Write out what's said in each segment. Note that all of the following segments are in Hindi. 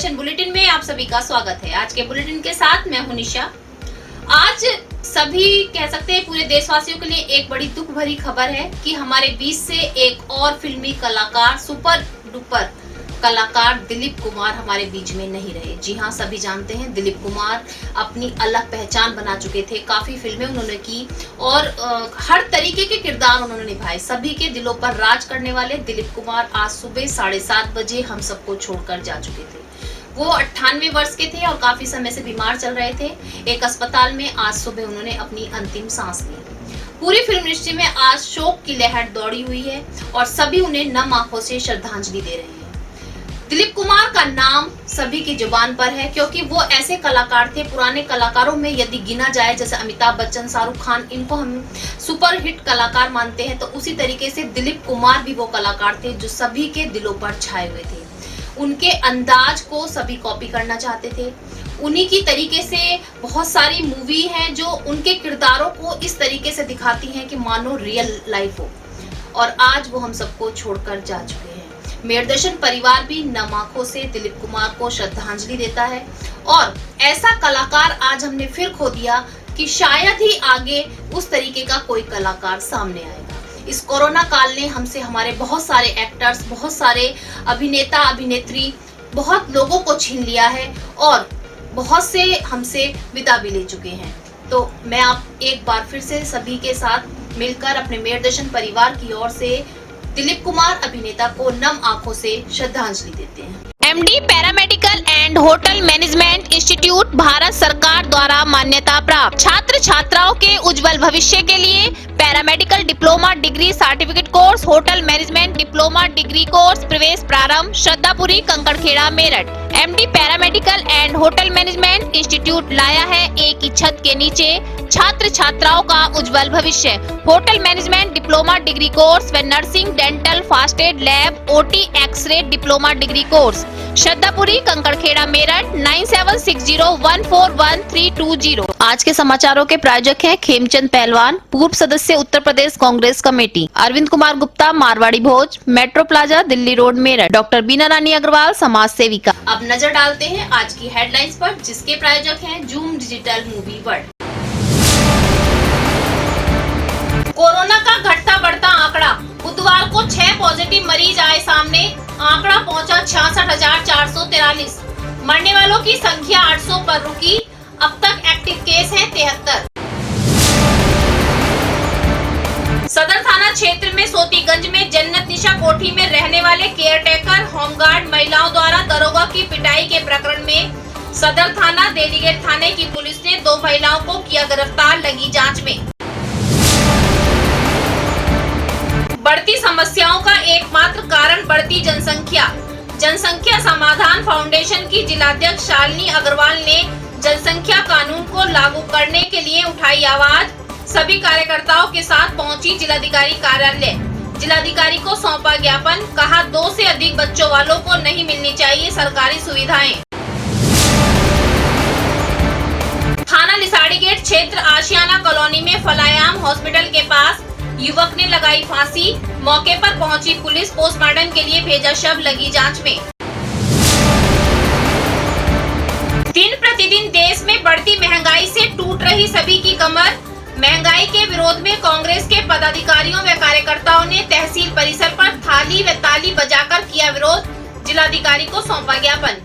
मेरदर्शन बुलेटिन में आप सभी का स्वागत है। आज के बुलेटिन के साथ मैं हूं निशा। आज सभी कह सकते हैं पूरे देशवासियों के लिए एक बड़ी दुख भरी खबर है कि हमारे बीच से एक और फिल्मी कलाकार, सुपर डुपर कलाकार दिलीप कुमार हमारे बीच में नहीं रहे। जी हाँ, सभी जानते हैं दिलीप कुमार अपनी अलग पहचान बना चुके थे। काफी फिल्में उन्होंने की और हर तरीके के किरदार उन्होंने निभाए। सभी के दिलों पर राज करने वाले दिलीप कुमार आज सुबह 7:30 बजे हम सबको छोड़कर जा चुके थे। वो 98 वर्ष के थे और काफी समय से बीमार चल रहे थे। एक अस्पताल में आज सुबह उन्होंने अपनी अंतिम सांस ली। पूरी फिल्म इंडस्ट्री में आज शोक की लहर दौड़ी हुई है और सभी उन्हें नम आंखों से श्रद्धांजलि दे रहे हैं। दिलीप कुमार का नाम सभी की जुबान पर है क्योंकि वो ऐसे कलाकार थे, पुराने कलाकारों में यदि गिना जाए जैसे अमिताभ बच्चन, शाहरुख खान, इनको हम सुपर हिट कलाकार मानते हैं, तो उसी तरीके से दिलीप कुमार भी वो कलाकार थे जो सभी के दिलों पर छाए हुए थे। उनके अंदाज को सभी कॉपी करना चाहते थे। उन्हीं की तरीके से बहुत सारी मूवी हैं जो उनके किरदारों को इस तरीके से दिखाती हैं कि मानो रियल लाइफ हो, और आज वो हम सबको छोड़कर जा चुके हैं। मेरदर्शन परिवार भी नम आंखों से दिलीप कुमार को श्रद्धांजलि देता है और ऐसा कलाकार आज हमने फिर खो दिया कि शायद ही आगे उस तरीके का कोई कलाकार सामने आएगा। इस कोरोना काल ने हमसे हमारे बहुत सारे एक्टर्स, बहुत सारे अभिनेता अभिनेत्री, बहुत लोगों को छीन लिया है और बहुत से हमसे विदा भी ले चुके हैं। तो मैं आप एक बार फिर से सभी के साथ मिलकर अपने मेरदर्शन परिवार की ओर से दिलीप कुमार अभिनेता को नम आंखों से श्रद्धांजलि देते हैं। MD paramedical and hotel management institute Bharat सरकार द्वारा मान्यता प्राप्त। छात्र छात्राओं के उज्जवल भविष्य के लिए paramedical diploma degree certificate course, hotel management diploma degree course प्रवेश प्रारंभ। Shraddhapuri, Kankarkhera, Meerut. MD paramedical and hotel management institute लाया है एक ही छत के नीचे छात्र छात्राओं का उज्जवल भविष्य। Hotel management diploma degree course व nursing, dental, first aid, lab, OT, x ray diploma degree course. Shraddhapuri, Kankarkhera, Meerut 9760141320। आज के समाचारों के प्रायोजक हैं खेमचंद पहलवान, पूर्व सदस्य Uttar Pradesh Congress committee, Arvind Kumar Gupta, Marwari Bhoj, metro plaza, Delhi road, Meerut, doctor Beena Rani Agarwal, समाज सेविका। अब नजर डालते हैं आज की हेडलाइंस पर, जिसके प्रायोजक हैं zoom digital movie world. Corona का घटता बढ़ता आंकड़ा, बुधवार को 6 पॉजिटिव मरीज आए सामने, आंकड़ा पहुंचा 66,443। मरने वालों की संख्या 800 पर रुकी। अब तक एक्टिव केस हैं 73। सदर थाना क्षेत्र में सोतीगंज में जन्नत निशा कोठी में रहने वाले केयरटेकर होमगार्ड महिलाओं द्वारा दरोगा की पिटाई के प्रकरण में सदर थाना देलीगेट थाने की पुलिस ने 2 महिलाओं को किया गिरफ्तार। लगी जांच में बढ़ती समस्याओं का एकमात्र कारण बढ़ती जनसंख्या। जनसंख्या समाधान फाउंडेशन की जिलाध्यक्ष शालिनी अग्रवाल ने जनसंख्या कानून को लागू करने के लिए उठाई आवाज। सभी कार्यकर्ताओं के साथ पहुंची जिलाधिकारी कार्यालय। जिलाधिकारी को सौंपा ज्ञापन, कहा 2 से अधिक बच्चों वालों को नहीं मिलनी चाहिए सरकारी सुविधाएं। थाना लिसाड़ीगेट क्षेत्र आशियाना कॉलोनी में फलायाम हॉस्पिटल के पास युवक ने लगाई फांसी। मौके पर पहुंची पुलिस, पोस्टमार्टम के लिए भेजा शव। लगी जांच में दिन प्रतिदिन देश में बढ़ती महंगाई से टूट रही सभी की कमर। महंगाई के विरोध में कांग्रेस के पदाधिकारियों व कार्यकर्ताओं ने तहसील परिसर पर थाली व ताली बजाकर किया विरोध। जिलाधिकारी को सौंपा ज्ञापन।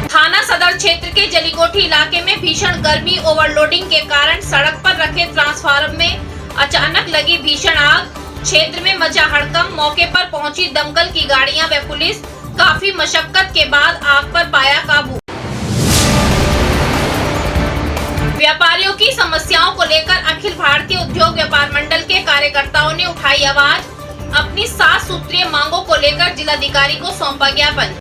थाना सदर क्षेत्र के जलीकोठी इलाके में भीषण गर्मी ओवरलोडिंग के कारण सड़क पर रखे ट्रांसफार्मर में अचानक लगी भीषण आग। क्षेत्र में मचा हड़कंप। मौके पर पहुंची दमकल की गाड़ियां व पुलिस। काफी मशक्कत के बाद आग पर पाया काबू। व्यापारियों की समस्याओं को लेकर अखिल भारतीय उद्योग व्यापार मंडल के कार्यकर्ताओं ने उठाई आवाज। अपनी 7 सूत्रीय मांगों को लेकर जिलाधिकारी को सौंपा ज्ञापन।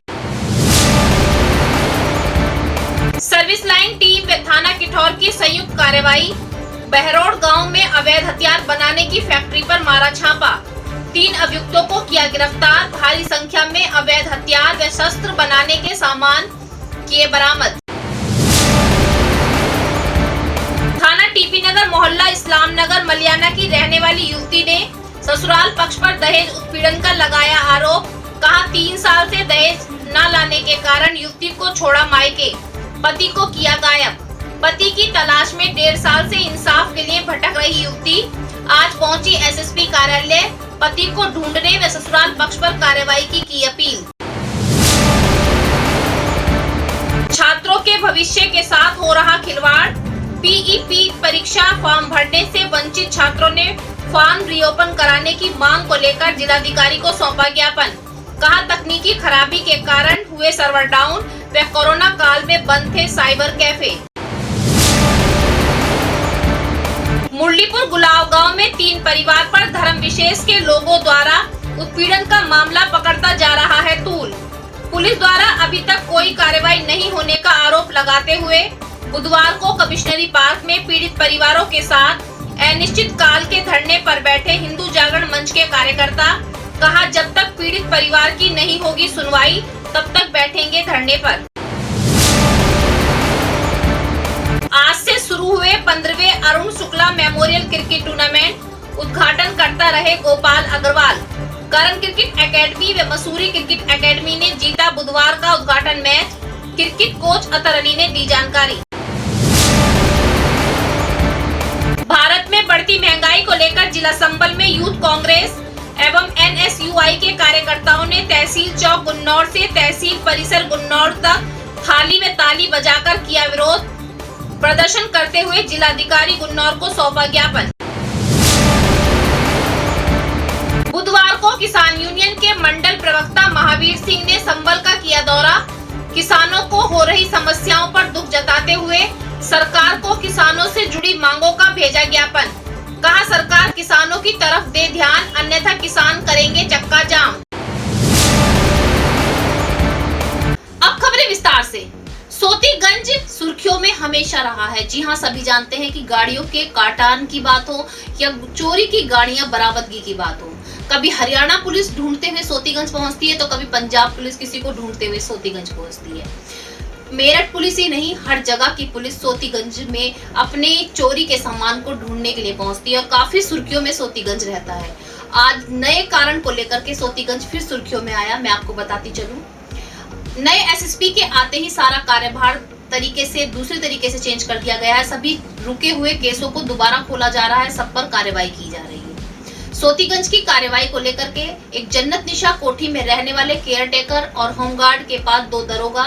सर्विस लाइन टीम व थाना किठौर की संयुक्त कार्रवाई। बहरोड गांव में अवैध हथियार बनाने की फैक्ट्री पर मारा छापा। 3 अभियुक्तों को किया गिरफ्तार। भारी संख्या में अवैध हथियार व शस्त्र बनाने के सामान किए बरामद। थाना टीपी नगर मोहल्ला इस्लाम नगर मलियाना की रहने वाली युवती ने ससुराल पक्ष पर दहेज उत्पीड़न का लगाया आरोप। कहा 3 साल से दहेज न लाने के कारण युवती को छोड़ा मायके, पति को किया गायब। पति की तलाश में 1.5 साल से इंसाफ के लिए भटक रही युवती आज पहुंची एसएसपी कार्यालय, पति को ढूंढने व ससुराल पक्ष पर कार्रवाई की अपील। छात्रों के भविष्य के साथ हो रहा खिलवाड़, पीईटी परीक्षा फॉर्म भरने से वंचित छात्रों ने फॉर्म रीओपन कराने की मांग को लेकर जिलाधिकारी को सौंपा ज्ञापन। कहा तकनीकी खराबी के कारण हुए सर्वर डाउन व कोरोना काल में बंद थे साइबर कैफे। मुरलीपुर गुलाव गांव में 3 परिवार पर धर्म विशेष के लोगों द्वारा उत्पीड़न का मामला पकड़ता जा रहा है तूल। पुलिस द्वारा अभी तक कोई कार्रवाई नहीं होने का आरोप लगाते हुए बुधवार को कमिश्नरी पार्क में पीड़ित परिवारों के साथ अनिश्चित काल के धरने पर बैठे हिंदू जागरण मंच के कार्यकर्ता। कहा जब तक पीड़ित परिवार की नहीं होगी सुनवाई तब तक बैठेंगे धरने पर। आज से शुरू हुए 15वें Arun Shukla memorial cricket tournament उद्घाटन करता रहे गोपाल अग्रवाल। करण क्रिकेट एकेडमी व मसूरी क्रिकेट एकेडमी ने जीता बुधवार का उद्घाटन match, cricket coach Atar Ali ने दी जानकारी। भारत में बढ़ती महंगाई को लेकर जिला संबल में यूथ कांग्रेस एवं एनएसयूआई के कार्यकर्ताओं ने तहसील चौक गुन्नौर से तहसील परिसर गुन्नौर तक थाली व ताली बजाकर किया विरोध प्रदर्शन करते हुए जिलाधिकारी गुन्नौर को सौंपा ज्ञापन। बुधवार को किसान यूनियन के मंडल प्रवक्ता महावीर सिंह ने संबल का किया दौरा। किसानों को हो रही समस्याओं पर दुख जताते हुए सरकार को किसानों से जुड़ी मांगों का भेजा ज्ञापन। कहा सरकार किसानों की तरफ दे ध्यान, अन्यथा किसान करेंगे चक्का जाम। अब खबरें विस्तार से। सोतीगंज सुर्खियों में हमेशा रहा है। जी हाँ, सभी जानते हैं कि गाड़ियों के काटान की बात हो या चोरी की गाड़ियां बरामदगी की बात हो, कभी हरियाणा पुलिस ढूंढते हुए सोतीगंज पहुंचती है तो कभी पंजाब पुलिस किसी को ढूंढते हुए सोतीगंज पहुंचती है। मेरठ पुलिस ही नहीं, हर जगह की पुलिस सोतीगंज में अपने चोरी के सामान को ढूंढने के लिए पहुंचती है और काफी सुर्खियों में सोतीगंज रहता है। आज नए कारण को लेकर के सोतीगंज फिर सुर्खियों में आया, मैं आपको बताती चलूं। नए एसएसपी के आते ही सारा कार्यभार दूसरे तरीके से चेंज कर दिया गया है। सभी रुके हुए केसों को दोबारा खोला जा रहा है, सब पर कार्रवाई की जा रही है। सोतीगंज की कार्रवाई को लेकर के एक जन्नत निशा कोठी में रहने वाले केयरटेकर और होमगार्ड के पास 2 दरोगा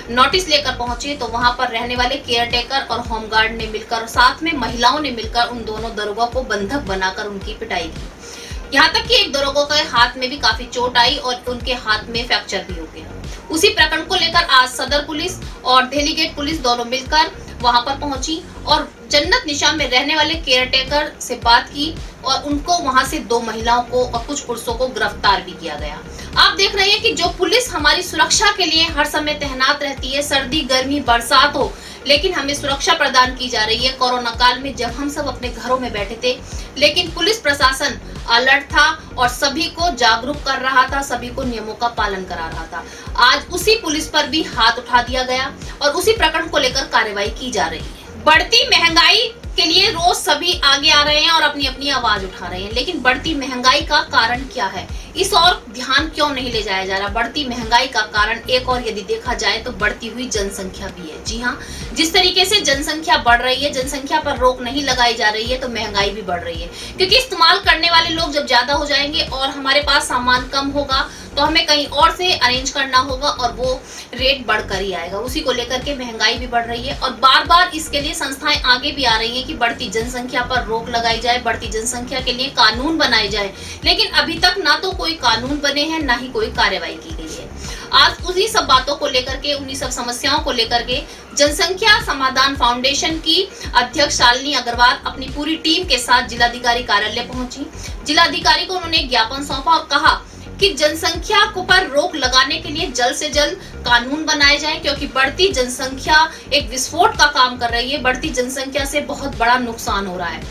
नोटिस लेकर पहुंचे तो वहां पर रहने वाले केयरटेकर और होमगार्ड ने मिलकर और साथ में महिलाओं ने मिलकर उन दोनों दरोगा को बंधक बनाकर उनकी पिटाई की। यहाँ तक कि एक दरोगा के हाथ में भी काफी चोट आई और उनके हाथ में फ्रैक्चर भी हो गया। उसी प्रकरण को लेकर आज सदर पुलिस और दिल्ली गेट पुलिस दोनों मिलकर वहां पर पहुंची और जन्नत निशा में रहने वाले केयरटेकर से बात की और उनको वहां से 2 महिलाओं को और कुछ पुरुषों को गिरफ्तार भी किया गया। आप देख रहे हैं कि जो पुलिस हमारी सुरक्षा के लिए हर समय तैनात रहती है, सर्दी गर्मी बरसात हो, लेकिन हमें सुरक्षा प्रदान की जा रही है। कोरोना काल में जब हम सब अपने घरों में बैठे थे, लेकिन पुलिस प्रशासन अलर्ट था और सभी को जागरूक कर रहा था, सभी को नियमों का पालन करा रहा था। आज उसी पुलिस पर भी हाथ उठा दिया गया और उसी प्रकरण को लेकर कार्रवाई की जा रही है। बढ़ती महंगाई के लिए रोज सभी आगे आ रहे हैं और अपनी अपनी आवाज उठा रहे हैं, लेकिन बढ़ती महंगाई का कारण क्या है, इस और ध्यान क्यों नहीं ले जाया जा रहा। बढ़ती महंगाई का कारण एक और यदि देखा जाए तो बढ़ती हुई जनसंख्या भी है। जी हाँ, जिस तरीके से जनसंख्या बढ़ रही है, जनसंख्या पर रोक नहीं लगाई जा रही है तो महंगाई भी बढ़ रही है, क्योंकि इस्तेमाल करने वाले लोग जब ज्यादा हो जाएंगे और हमारे पास सामान कम होगा तो हमें कहीं और से अरेंज करना होगा और वो रेट बढ़कर ही आएगा। उसी को लेकर के महंगाई भी बढ़ रही है और बार बार इसके लिए संस्थाएं आगे भी आ रही हैं कि बढ़ती जनसंख्या पर रोक लगाई जाए, बढ़ती जनसंख्या के लिए कानून बनाए जाए, लेकिन अभी तक ना तो कोई कानून बने हैं ना ही कोई कार्रवाई की गई है। आज उन्हीं सब बातों को लेकर के, उन्हीं सब समस्याओं को लेकर के जनसंख्या समाधान फाउंडेशन की अध्यक्ष शालिनी अग्रवाल अपनी पूरी टीम के साथ जिलाधिकारी कार्यालय पहुंची। जिलाधिकारी को उन्होंने ज्ञापन सौंपा और कहा कि जनसंख्या को पर रोक लगाने के लिए जल्द से जल्द कानून बनाए जाएं, क्योंकि बढ़ती जनसंख्या एक विस्फोट का काम कर रही है। बढ़ती जनसंख्या से बहुत बड़ा नुकसान हो रहा है।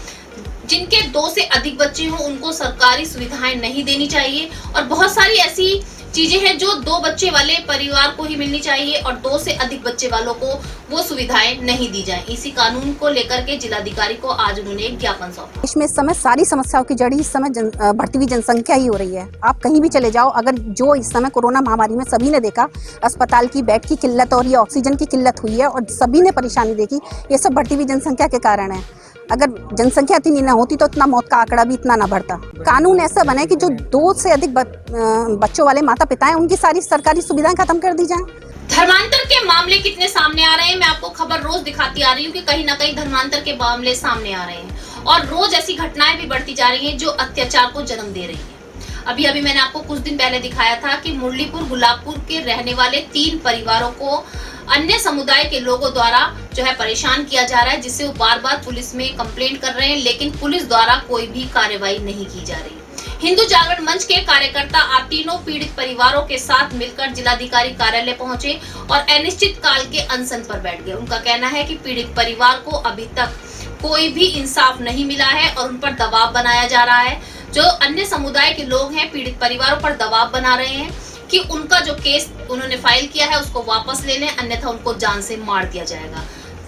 जिनके 2 से अधिक बच्चे हों उनको सरकारी सुविधाएं नहीं देनी चाहिए, और बहुत सारी ऐसी चीजें हैं जो 2 बच्चे वाले परिवार को ही मिलनी चाहिए और 2 से अधिक बच्चे वालों को वो सुविधाएं नहीं दी जाए। इसी कानून को लेकर के जिलाधिकारी को आज उन्होंने एक ज्ञापन सौंपा। इसमें इस समय सारी समस्याओं की जड़ी इस समय बढ़ती हुई जनसंख्या ही हो रही है। आप कहीं भी चले जाओ, अगर जो इस समय कोरोना महामारी में सभी ने देखा, अस्पताल की बेड की किल्लत और ये ऑक्सीजन की किल्लत हुई है और सभी ने परेशानी देखी, ये सब बढ़ती हुई जनसंख्या के कारण है। अगर जनसंख्या इतनी ना होती तो इतना मौत का आंकड़ा भी इतना ना बढ़ता। कानून ऐसा बना है कि जो 2 से अधिक बच्चों वाले माता पिता हैं उनकी सारी सरकारी सुविधाएं खत्म कर दी जाएं। धर्मांतर के मामले कितने सामने आ रहे हैं, मैं आपको खबर रोज दिखाती आ रही हूँ कि कहीं ना कहीं धर्मांतर के मामले सामने आ रहे हैं और रोज ऐसी घटनाएं भी बढ़ती जा रही हैं जो अत्याचार को जन्म दे रही है। अभी मैंने आपको कुछ दिन पहले दिखाया था कि मुरलीपुर गुलाबपुर के रहने वाले 3 परिवारों को अन्य समुदाय के लोगों द्वारा जो है परेशान किया जा रहा है, जिससे वो बार-बार पुलिस में कंप्लेंट कर रहे हैं, लेकिन पुलिस द्वारा कोई भी कार्रवाई नहीं की जा रही। हिंदू जागरण मंच के कार्यकर्ता आज तीनों पीड़ित परिवारों के साथ मिलकर जिलाधिकारी कार्यालय पहुंचे और अनिश्चित काल के अनशन पर बैठ गए। उनका कहना है कि पीड़ित परिवार को अभी तक कोई भी इंसाफ नहीं मिला है और उन पर दबाव बनाया जा रहा है। जो अन्य समुदाय के लोग हैं पीड़ित परिवारों पर दबाव बना रहे हैं कि उनका जो केस उन्होंने फाइल किया है उसको वापस ले लें, अन्यथा उनको जान से मार दिया जाएगा।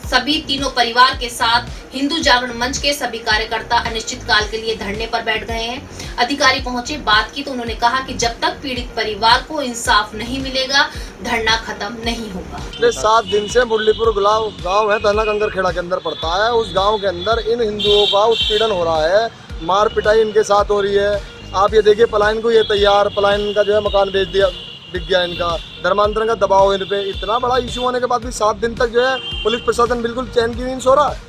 सभी तीनों परिवार के साथ हिंदू जागरण मंच के सभी कार्यकर्ता अनिश्चित काल के लिए धरने पर बैठ गए हैं। अधिकारी पहुंचे, बात की तो उन्होंने कहा कि जब तक पीड़ित परिवार को इंसाफ नहीं मिलेगा धरना खत्म नहीं होगा। पिछले 7 दिन से मुरलीपुर गांव है, धना कंकर खेड़ा के अंदर पड़ता है। उस गांव के अंदर इन हिंदुओं का उत्पीड़न हो रहा है, मार पिटाई इनके साथ हो रही है। आप ये देखिए, पलायन को ये तैयार, पलायन का जो है मकान बेच दिया, बिक गया इनका। धर्मांतरण का दबाव इन पे इतना बड़ा इशू होने के बाद भी 7 दिन तक जो है पुलिस प्रशासन बिल्कुल चैन की नींद सो रहा है।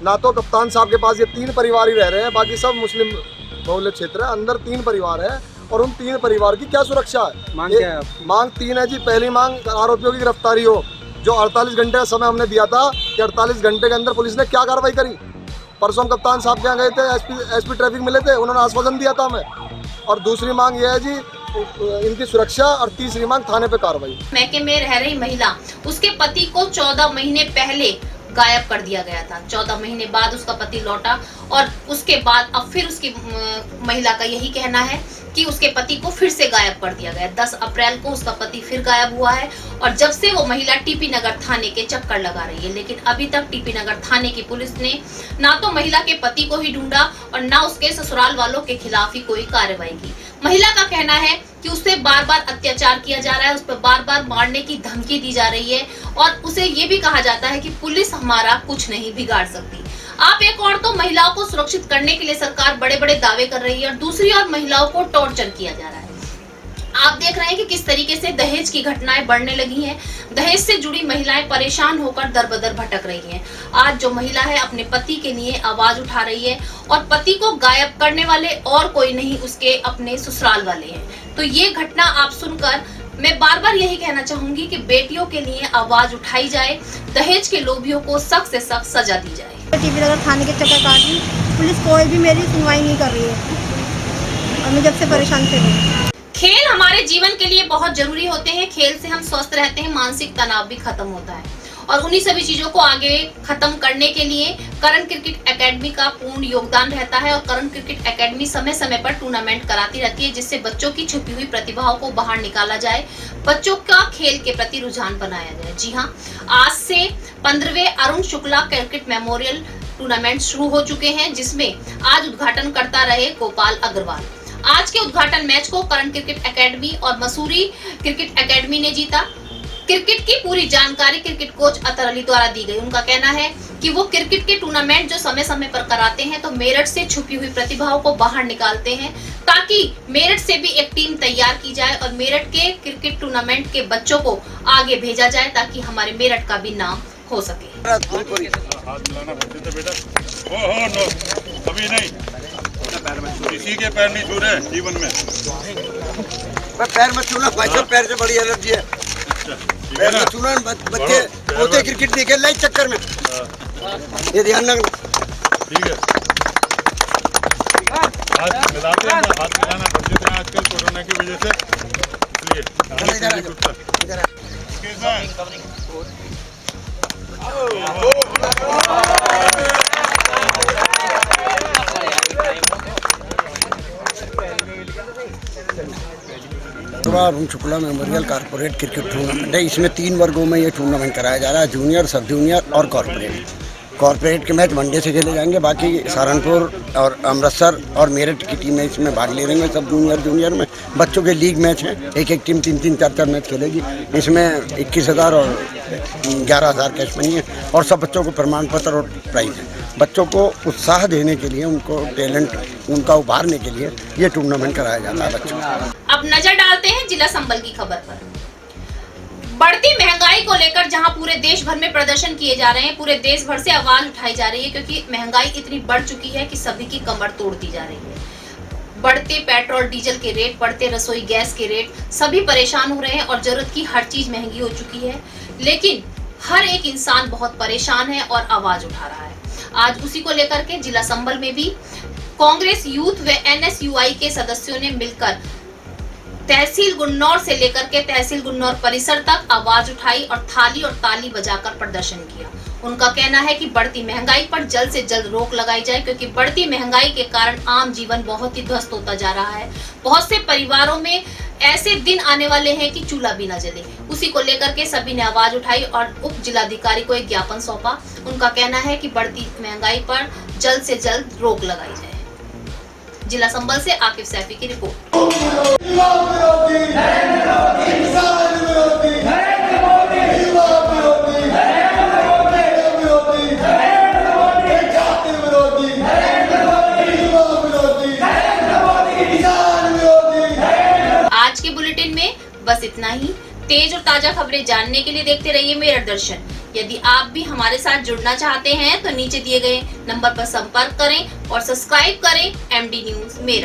ना तो कप्तान साहब के पास ये 3 परिवार ही रह रहे हैं, बाकी सब मुस्लिम बहुल्य क्षेत्र है, अंदर 3 परिवार है और उन 3 परिवार की क्या सुरक्षा है? मांग 3 है जी। पहली मांग आरोपियों की गिरफ्तारी हो। जो 48 घंटे का समय हमने दिया था कि 48 घंटे के अंदर पुलिस ने क्या कार्रवाई करी? परसों हम कप्तान साहब के यहाँ गए थे, एसपी ट्रैफिक मिले थे, उन्होंने आश्वासन दिया था हमें। और दूसरी मांग ये है जी इनकी सुरक्षा, और तीसरी मांग थाने पे कार्रवाई। मैके में रह रही महिला, उसके पति को 14 महीने पहले गायब कर दिया गया था। 14 महीने बाद उसका पति लौटा और उसके बाद अब फिर उसकी महिला का यही कहना है कि उसके पति को फिर से गायब कर दिया गया। 10 अप्रैल को उसका पति फिर गायब हुआ है और जब से वो महिला टीपी नगर थाने के चक्कर लगा रही है, लेकिन अभी तक टीपी नगर थाने की पुलिस ने ना तो महिला के पति को ही ढूंढा और ना उसके ससुराल वालों के खिलाफ ही कोई कार्रवाई की। महिला का कहना है कि उससे बार बार अत्याचार किया जा रहा है, उस पर बार बार मारने की धमकी दी जा रही है और उसे ये भी कहा जाता है कि पुलिस हमारा कुछ नहीं बिगाड़ सकती। आप एक और तो महिलाओं को सुरक्षित करने के लिए सरकार बड़े बड़े दावे कर रही है और दूसरी ओर महिलाओं को टॉर्चर किया जा रहा है। आप देख रहे हैं कि किस तरीके से दहेज की घटनाएं बढ़ने लगी हैं। दहेज से जुड़ी महिलाएं परेशान होकर दर बदर भटक रही हैं। आज जो महिला है अपने पति के लिए आवाज उठा रही है और पति को गायब करने वाले और कोई नहीं उसके अपने ससुराल वाले हैं। तो ये घटना आप सुनकर मैं बार बार यही कहना चाहूंगी कि बेटियों के लिए आवाज उठाई जाए, दहेज के लोभियों को सख्त से सख्त सजा दी जाए। टीपी नगर थाने के चक्कर काट रही, पुलिस कोई भी मेरी सुनवाई नहीं कर रही है और मैं जब से परेशान थे। खेल हमारे जीवन के लिए बहुत जरूरी होते हैं। खेल से हम स्वस्थ रहते हैं, मानसिक तनाव भी खत्म होता है और उन्हीं सभी चीजों को आगे खत्म करने के लिए करण क्रिकेट एकेडमी का पूर्ण योगदान रहता है और करण क्रिकेट एकेडमी समय समय पर टूर्नामेंट कराती रहती है, जिससे बच्चों की छुपी हुई प्रतिभाओं को बाहर निकाला जाए, बच्चों का खेल के प्रति रुझान बनाया जाए। जी हाँ, आज से 15वें Arun Shukla cricket memorial tournament शुरू हो चुके हैं, जिसमें आज उद्घाटन करता रहे गोपाल अग्रवाल। आज के उद्घाटन मैच को करण क्रिकेट एकेडमी और मसूरी क्रिकेट एकेडमी ने जीता। क्रिकेट की पूरी जानकारी क्रिकेट कोच अतर अली द्वारा दी गई। उनका कहना है कि वो क्रिकेट के टूर्नामेंट जो समय समय पर कराते हैं तो मेरठ से छुपी हुई प्रतिभाओं को बाहर निकालते हैं, ताकि मेरठ से भी एक टीम तैयार की जाए और मेरठ के क्रिकेट टूर्नामेंट के बच्चों को आगे भेजा जाए, ताकि हमारे मेरठ का भी नाम हो सके। अभी नहीं, किसी के पैर नहीं छू रहे जीवन में। पैर मत छूना भाई साहब, पैर से बड़ी एलर्जी है। पैर मत छूना, बच्चे पोते क्रिकेट नहीं खेल रहे चक्कर में, ये ध्यान रखना। ठीक है, हाथ मिलाते हैं ना, हाथ मिलाना बच्चे थे आजकल कोरोना की वजह से, इसलिए Arun Shukla memorial corporate cricket tournament है। इसमें 3 वर्गों में ये टूर्नामेंट कराया जा रहा है, जूनियर, सब जूनियर और कॉर्पोरेट। कॉर्पोरेट के मैच मंडे से खेले जाएंगे, बाकी सहारनपुर और अमृतसर और मेरठ की टीमें इसमें भाग ले रही हैं। सब जूनियर में बच्चों के लीग मैच हैं, एक टीम 3-3, 4-4 मैच खेलेगी। इसमें 21,000 और 11,000 कैश मनी है और सब बच्चों को प्रमाण पत्र और प्राइज है। बच्चों को उत्साह देने के लिए, उनको टैलेंट उनका उभारने के लिए ये टूर्नामेंट कराया जाता है बच्चों को। अब नजर डालते हैं जिला संबल की खबर पर। बढ़ती महंगाई को लेकर जहां पूरे देश भर में प्रदर्शन किए जा रहे हैं, पूरे देश भर से आवाज उठाई जा रही है, क्योंकि महंगाई इतनी बढ़ चुकी है कि सभी की कमर तोड़ दी जा रही है। बढ़ते पेट्रोल डीजल के रेट, बढ़ते रसोई गैस के रेट, सभी परेशान हो रहे हैं और जरूरत की हर चीज महंगी हो चुकी है। लेकिन हर एक इंसान बहुत परेशान है और आवाज उठा रहा है। आज उसी को लेकर के जिला संबल में भी कांग्रेस यूथ व NSUI के सदस्यों ने मिलकर तहसील गुन्नौर से लेकर के तहसील गुन्नौर परिसर तक आवाज उठाई और थाली और ताली बजाकर प्रदर्शन किया। उनका कहना है कि बढ़ती महंगाई पर जल्द से जल्द रोक लगाई जाए, क्योंकि बढ़ती महंगाई के कारण आम जीवन बहुत ही ध्वस्त होता जा रहा है। बहुत से परिवारों में ऐसे दिन आने वाले हैं कि चूल्हा भी न जले। उसी को लेकर के सभी ने आवाज उठाई और उप जिलाधिकारी को एक ज्ञापन सौंपा। उनका कहना है कि बढ़ती महंगाई पर जल्द से जल्द रोक लगाई जाए। जिला संबल से आकिब सैफी की रिपोर्ट। आज के बुलेटिन में बस इतना ही। तेज और ताजा खबरें जानने के लिए देखते रहिए मेरठ दर्शन। यदि आप भी हमारे साथ जुड़ना चाहते हैं तो नीचे दिए गए नंबर पर संपर्क करें और सब्सक्राइब करें MD न्यूज मेरठ।